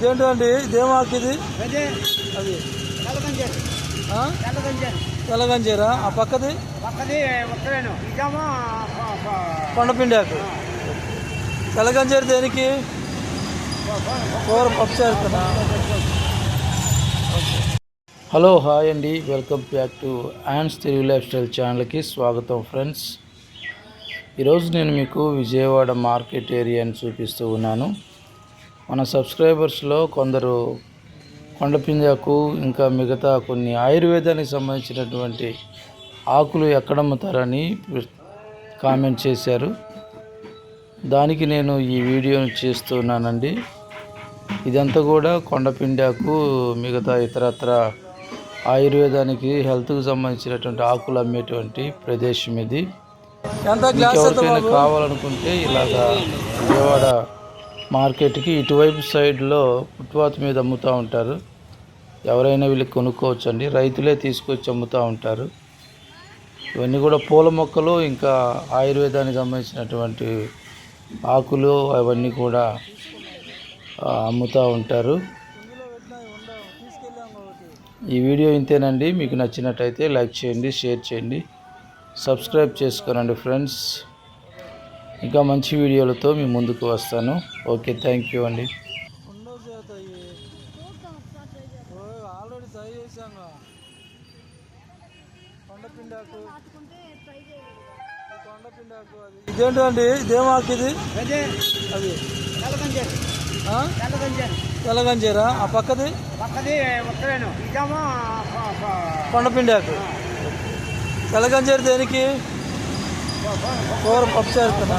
ఇదేంటండి ఇదేమాకు ఇది? అది తెల్లగంజీరా. ఆ పక్కది కొండపిండాకు. తెల్లగంజీర దేనికి? కూర పప్పు చేస్తున్నా. హలో, హాయ్ అండి, వెల్కమ్ బ్యాక్ టు ఆన్స్ తెలుగు లైఫ్ స్టైల్ ఛానల్కి స్వాగతం ఫ్రెండ్స్. ఈరోజు నేను మీకు విజయవాడ మార్కెట్ ఏరియాని చూపిస్తూ ఉన్నాను. మన సబ్స్క్రైబర్స్లో కొందరు కొండపింజాకు ఇంకా మిగతా కొన్ని ఆయుర్వేదానికి సంబంధించినటువంటి ఆకులు ఎక్కడ అమ్ముతారని కామెంట్ చేశారు. దానికి నేను ఈ వీడియోను చేస్తున్నానండి. ఇదంతా కూడా కొండపిండాకు మిగతా ఇతరత్ర ఆయుర్వేదానికి హెల్త్కి సంబంధించినటువంటి ఆకులు అమ్మేటువంటి ప్రదేశం ఇది. ఎవరికైనా కావాలనుకుంటే ఇలాగా విజయవాడ మార్కెట్కి ఇటువైపు సైడ్లో ఫుట్పాత్ మీద అమ్ముతూ ఉంటారు. ఎవరైనా వీళ్ళు కొనుక్కోవచ్చు అండి. రైతులే తీసుకొచ్చి అమ్ముతూ ఉంటారు. ఇవన్నీ కూడా పూల మొక్కలు ఇంకా ఆయుర్వేదానికి సంబంధించినటువంటి ఆకులు అవన్నీ కూడా అమ్ముతూ ఉంటారు. ఈ వీడియో ఇంతేనండి. మీకు నచ్చినట్టయితే లైక్ చేయండి, షేర్ చేయండి, సబ్స్క్రైబ్ చేసుకోనండి ఫ్రెండ్స్. ఇంకా మంచి వీడియోలతో మీ ముందుకు వస్తాను. ఓకే, థ్యాంక్ యూ అండి. ఇదేంటండి ఇదేమాకు ఇది? అది తెల్లగంజీరా. ఆ పక్కది కొండపిండాకు. తెల్లగంజీర దేనికి? కూర పప్పు చేస్తున్నా.